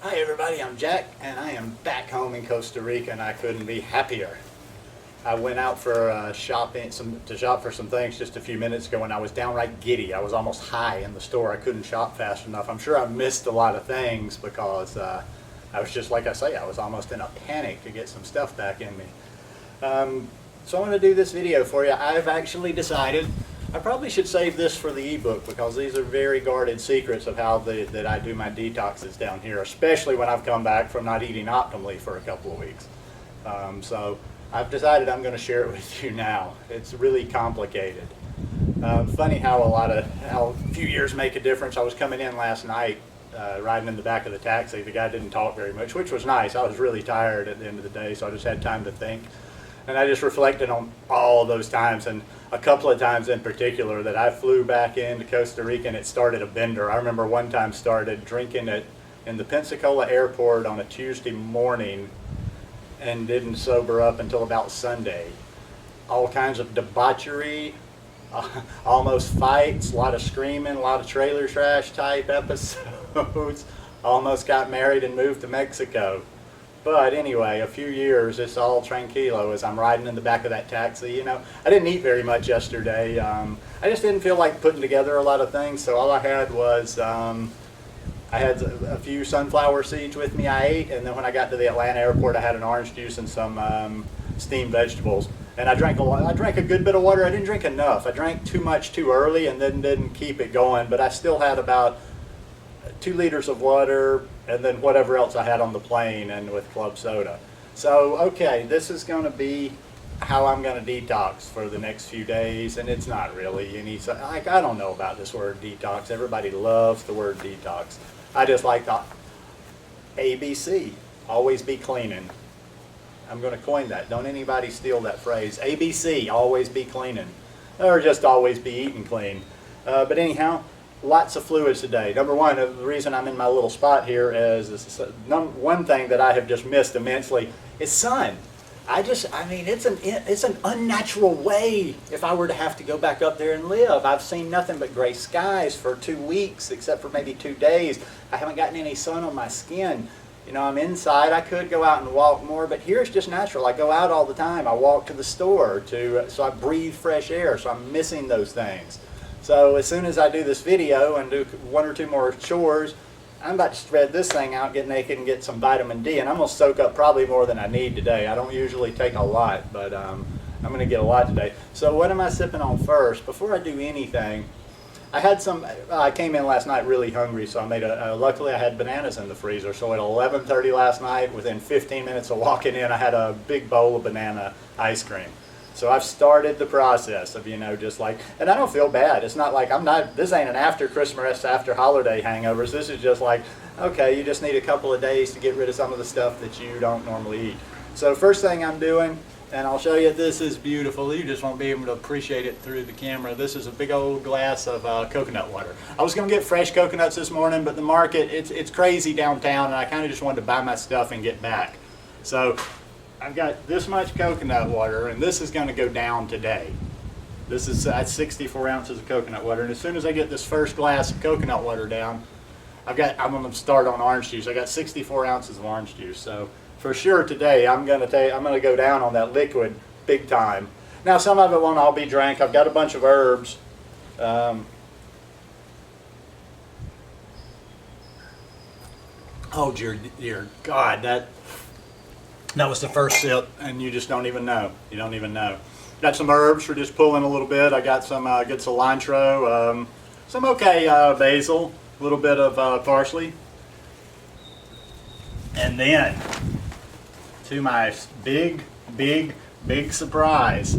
Hi everybody, I'm Jack and I am back home in Costa Rica and I couldn't be happier. I went out for to shop for some things just a few minutes ago and I was downright giddy. I was almost high in the store. I couldn't shop fast enough. I'm sure I missed a lot of things because I was just like I say, I was almost in a panic to get some stuff back in me. So I want to do this video for you. I've actually decided I probably should save this for the ebook because these are very guarded secrets of how that I do my detoxes down here, especially when I've come back from not eating optimally for a couple of weeks. So I've decided I'm going to share it with you now. It's really complicated. Funny how a few years make a difference. I was coming in last night riding in the back of the taxi. The guy didn't talk very much, which was nice. I was really tired at the end of the day, so I just had time to think. And I just reflected on all those times, and a couple of times in particular that I flew back into Costa Rica and it started a bender. I remember one time started drinking it in the Pensacola airport on a Tuesday morning and didn't sober up until about Sunday. All kinds of debauchery, almost fights, a lot of screaming, a lot of trailer trash type episodes. Almost got married and moved to Mexico. But anyway, a few years, it's all tranquilo as I'm riding in the back of that taxi. You know, I didn't eat very much yesterday. I just didn't feel like putting together a lot of things, so all I had was, I had a few sunflower seeds with me I ate, and then when I got to the Atlanta airport, I had an orange juice and some steamed vegetables. And I drank a good bit of water. I didn't drink enough. I drank too much too early and then didn't keep it going, but I still had about 2 liters of water and then whatever else I had on the plane and with club soda. So, okay, this is going to be how I'm going to detox for the next few days, and it's not really any, I don't know about this word detox. Everybody loves the word detox. I just like the ABC, always be cleaning. I'm going to coin that. Don't anybody steal that phrase. ABC, always be cleaning, or just always be eating clean. But anyhow, lots of fluids today. Number one, the reason I'm in my little spot here is one thing that I have just missed immensely is sun. I mean, it's an unnatural way if I were to have to go back up there and live. I've seen nothing but gray skies for 2 weeks, except for maybe 2 days. I haven't gotten any sun on my skin. You know, I'm inside. I could go out and walk more, but here it's just natural. I go out all the time. I walk to the store so I breathe fresh air, so I'm missing those things. So as soon as I do this video and do 1 or 2 more chores, I'm about to spread this thing out, get naked, and get some vitamin D. And I'm going to soak up probably more than I need today. I don't usually take a lot, but I'm going to get a lot today. So what am I sipping on first? Before I do anything, I came in last night really hungry, so I made luckily I had bananas in the freezer. So at 11:30 last night, within 15 minutes of walking in, I had a big bowl of banana ice cream. So I've started the process of, just like, and I don't feel bad. It's not like this ain't an after Christmas, after holiday hangovers. This is just like, okay, you just need a couple of days to get rid of some of the stuff that you don't normally eat. So first thing I'm doing, and I'll show you, this is beautiful. You just won't be able to appreciate it through the camera. This is a big old glass of coconut water. I was going to get fresh coconuts this morning, but the market, it's crazy downtown, and I kind of just wanted to buy my stuff and get back. So I've got this much coconut water, and this is going to go down today. That's 64 ounces of coconut water, and as soon as I get this first glass of coconut water down, I'm going to start on orange juice. I got 64 ounces of orange juice, so for sure today I'm going to go down on that liquid big time. Now some of it won't all be drank. I've got a bunch of herbs. Oh dear God, that was the first sip, and you just don't even know. You don't even know. Got some herbs for just pulling a little bit. I got some good cilantro, some basil, a little bit of parsley. And then, to my big surprise,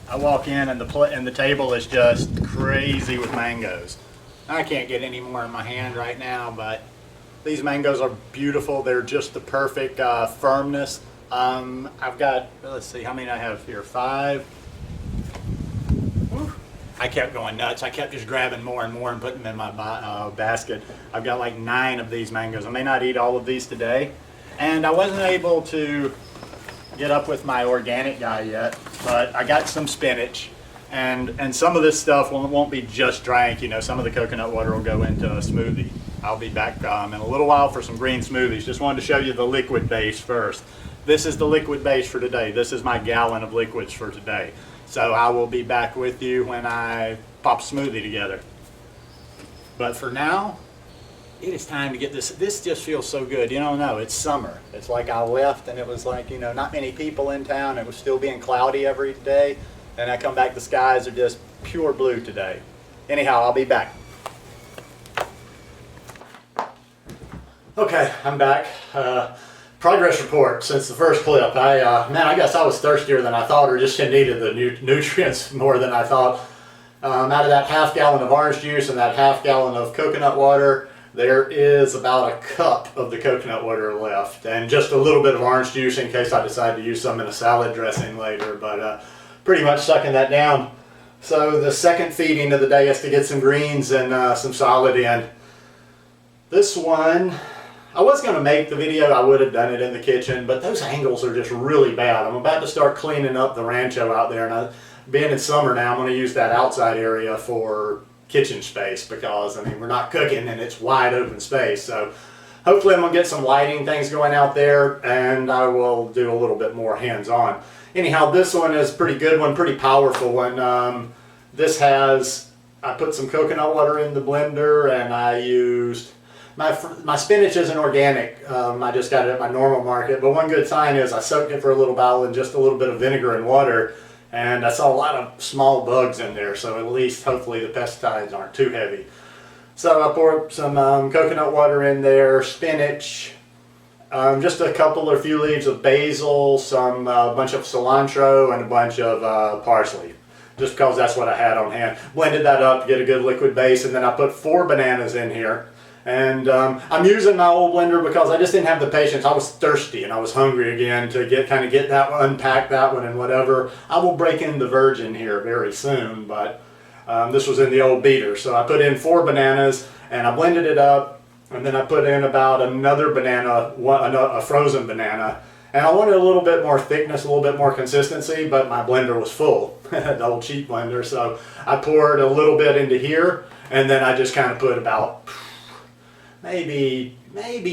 I walk in and the table is just crazy with mangoes. I can't get any more in my hand right now, but these mangoes are beautiful. They're just the perfect firmness. I've got, let's see, how many I have here? 5. Whew. I kept going nuts. I kept just grabbing more and more and putting them in my basket. I've got like 9 of these mangoes. I may not eat all of these today. And I wasn't able to get up with my organic guy yet, but I got some spinach. And some of this stuff won't be just drank. You know, some of the coconut water will go into a smoothie. I'll be back in a little while for some green smoothies. Just wanted to show you the liquid base first. This is the liquid base for today. This is my gallon of liquids for today. So I will be back with you when I pop a smoothie together. But for now, it is time to get this. This just feels so good. You don't know, it's summer. It's like I left and it was like, you know, not many people in town. It was still being cloudy every day. And I come back, the skies are just pure blue today. Anyhow, I'll be back. Okay, I'm back. Progress report since the first clip. Man, I guess I was thirstier than I thought, or just needed the nutrients more than I thought. Out of that half gallon of orange juice and that half gallon of coconut water, there is about a cup of the coconut water left, and just a little bit of orange juice in case I decide to use some in a salad dressing later, but pretty much sucking that down. So the second feeding of the day is to get some greens and some solid in. This one, I was going to make the video, I would have done it in the kitchen, but those angles are just really bad. I'm about to start cleaning up the rancho out there, and being in summer now, I'm going to use that outside area for kitchen space because, I mean, we're not cooking and it's wide open space. So hopefully I'm going to get some lighting things going out there, and I will do a little bit more hands-on. Anyhow, this one is a pretty good one, pretty powerful one. This has, I put some coconut water in the blender, and I used, my spinach isn't organic. I just got it at my normal market, but one good sign is I soaked it for a little while in just a little bit of vinegar and water, and I saw a lot of small bugs in there, so at least hopefully the pesticides aren't too heavy. So I poured some coconut water in there, spinach, just a couple or few leaves of basil, some bunch of cilantro, and a bunch of parsley, just because that's what I had on hand. Blended that up to get a good liquid base, and then I put 4 bananas in here. And I'm using my old blender because I just didn't have the patience. I was thirsty and I was hungry again to kind of get that one, unpack that one and whatever. I will break in the virgin here very soon, but this was in the old beater. So I put in 4 bananas and I blended it up, and then I put in about another banana, a frozen banana. And I wanted a little bit more thickness, a little bit more consistency, but my blender was full, the old cheap blender. So I poured a little bit into here, and then I just kind of put about maybe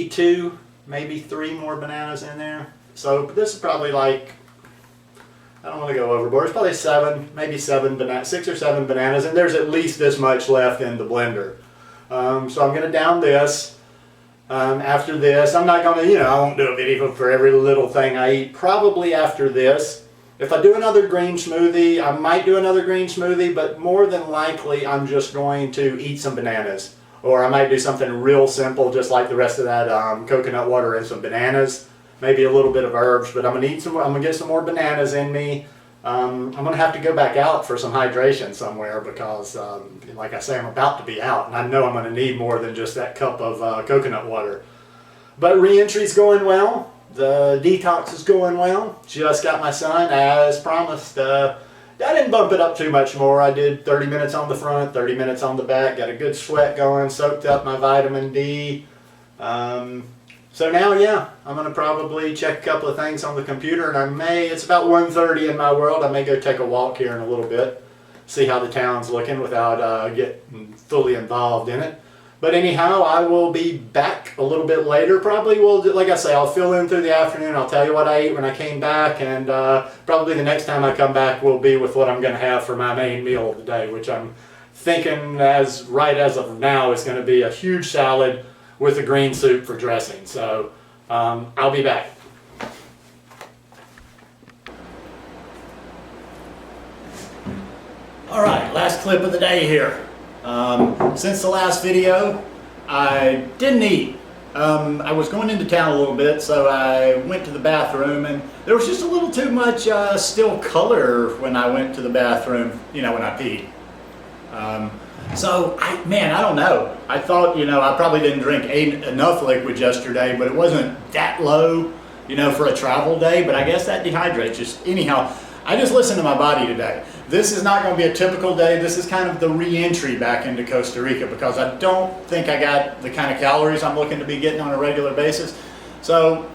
2, maybe 3 more bananas in there. So this is probably like, I don't want to go overboard, it's probably 7, maybe 6 or 7 bananas, and there's at least this much left in the blender. So I'm going to down this. After this, I'm not going to, you know, I won't do a video for every little thing I eat. Probably after this, if I do another green smoothie, I might do another green smoothie, but more than likely I'm just going to eat some bananas. Or I might do something real simple, just like the rest of that coconut water and some bananas, maybe a little bit of herbs. But I'm gonna eat some. I'm gonna get some more bananas in me. I'm gonna have to go back out for some hydration somewhere because, like I say, I'm about to be out, and I know I'm gonna need more than just that cup of coconut water. But re-entry's going well. The detox is going well. Just got my son as promised. I didn't bump it up too much more. I did 30 minutes on the front, 30 minutes on the back, got a good sweat going, soaked up my vitamin D. So now, yeah, I'm going to probably check a couple of things on the computer, and it's about 1:30 in my world. I may go take a walk here in a little bit, see how the town's looking without getting fully involved in it. But anyhow, I will be back a little bit later. Probably will, like I say, I'll fill in through the afternoon. I'll tell you what I ate when I came back, and probably the next time I come back will be with what I'm going to have for my main meal of the day, which I'm thinking right as of now is going to be a huge salad with a green soup for dressing. So I'll be back. All right, last clip of the day here. Since the last video, I didn't eat. I was going into town a little bit, so I went to the bathroom, and there was just a little too much still color when I went to the bathroom, you know, when I peed. So, I don't know. I thought, you know, I probably didn't drink enough liquid yesterday, but it wasn't that low, you know, for a travel day, but I guess that dehydrates. Just anyhow, I just listened to my body today. This is not going to be a typical day. This is kind of the re-entry back into Costa Rica because I don't think I got the kind of calories I'm looking to be getting on a regular basis. So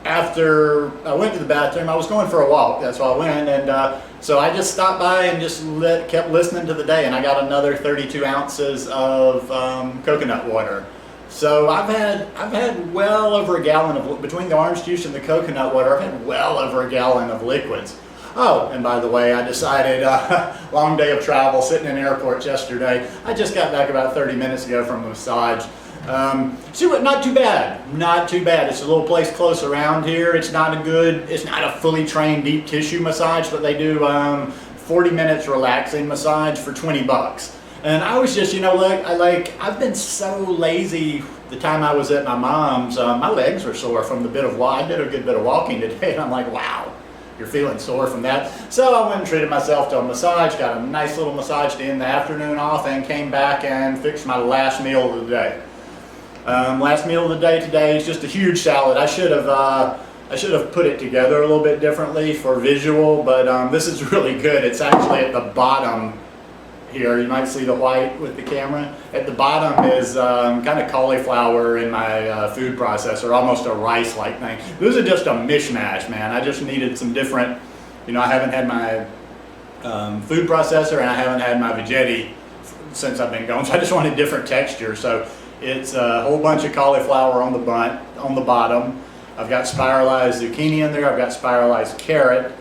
after I went to the bathroom, I was going for a walk. That's why I went, and so I just stopped by and just kept listening to the day, and I got another 32 ounces of coconut water. So I've had well over a gallon of, between the orange juice and the coconut water, I've had well over a gallon of liquids. Oh, and by the way, I decided, long day of travel, sitting in airports yesterday. I just got back about 30 minutes ago from a massage. Not too bad, not too bad. It's a little place close around here. It's not a fully trained deep tissue massage, but they do 40 minutes relaxing massage for 20 bucks. And I was just, I've been so lazy the time I was at my mom's. My legs were sore from the I did a good bit of walking today, and I'm like, wow, you're feeling sore from that. So I went and treated myself to a massage, got a nice little massage to end the afternoon off, and came back and fixed my last meal of the day. Last meal of the day today is just a huge salad. I should have put it together a little bit differently for visual, but this is really good. It's actually at the bottom here. You might see the white with the camera. At the bottom is kind of cauliflower in my food processor, almost a rice-like thing. This is just a mishmash, man. I just needed some different, I haven't had my food processor and I haven't had my Veggetti since I've been going, so I just wanted different texture. So it's a whole bunch of cauliflower on the bottom. I've got spiralized zucchini in there. I've got spiralized carrot.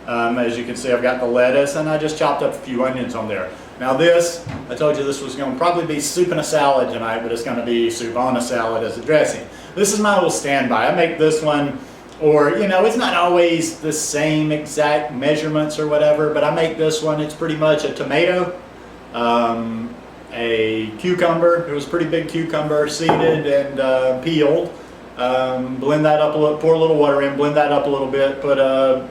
As you can see, I've got the lettuce, and I just chopped up a few onions on there. Now this, I told you this was going to probably be soup and a salad tonight, but it's going to be soup on a salad as a dressing. This is my little standby. I make this one, or it's not always the same exact measurements or whatever, but I make this one. It's pretty much a tomato, a cucumber. It was a pretty big cucumber, seeded and peeled. Blend that up a little, pour a little water in, blend that up a little bit, put a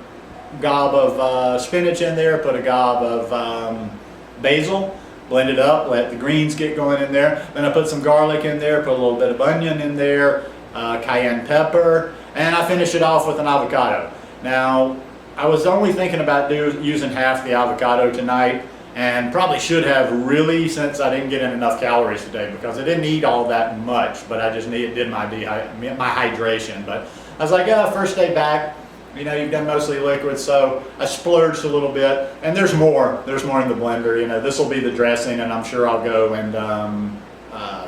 gob of spinach in there, put a gob of basil, blend it up, let the greens get going in there. Then I put some garlic in there, put a little bit of onion in there, cayenne pepper, and I finish it off with an avocado. Now, I was only thinking about using half the avocado tonight, and probably should have really, since I didn't get in enough calories today, because I didn't eat all that much, but I just did my hydration. But I was like, first day back, you've done mostly liquids, so I splurged a little bit, and there's more in the blender. This will be the dressing, and I'm sure I'll go and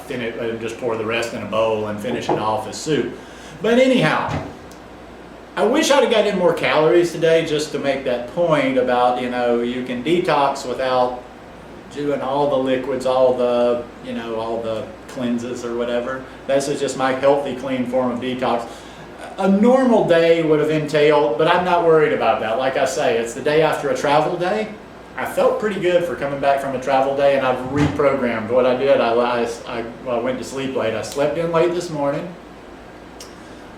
finish and just pour the rest in a bowl and finish it off as soup. But anyhow, I wish I'd have got in more calories today, just to make that point about, you can detox without doing all the liquids, all the cleanses or whatever. This is just my healthy, clean form of detox. A normal day would have entailed, but I'm not worried about that. Like I say, it's the day after a travel day. I felt pretty good for coming back from a travel day, and I've reprogrammed what I did. I went to sleep late. I slept in late this morning.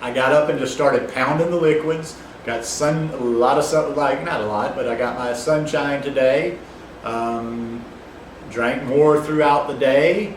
I got up and just started pounding the liquids. Got not a lot, but I got my sunshine today. Drank more throughout the day,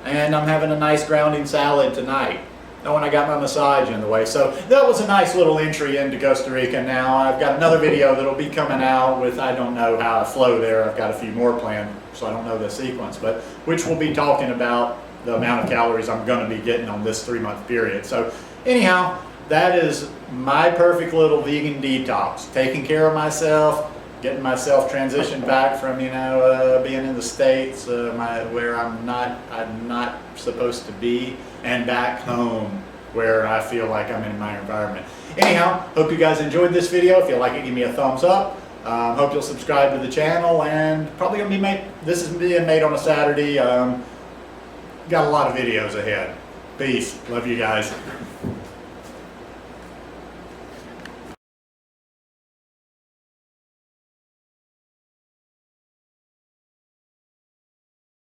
and I'm having a nice grounding salad tonight. And when I got my massage in the way. So that was a nice little entry into Costa Rica. Now I've got another video that'll be coming out with, I don't know how I flow there. I've got a few more planned, so I don't know the sequence, but which will be talking about the amount of calories I'm going to be getting on this 3-month period. So anyhow, that is my perfect little vegan detox. Taking care of myself, getting myself transitioned back from being in the States where I'm not supposed to be, and back home where I feel like I'm in my environment. Anyhow, hope you guys enjoyed this video. If you like it, give me a thumbs up. Hope you'll subscribe to the channel, and probably gonna be this is being made on a Saturday. Got a lot of videos ahead. Peace. Love you guys.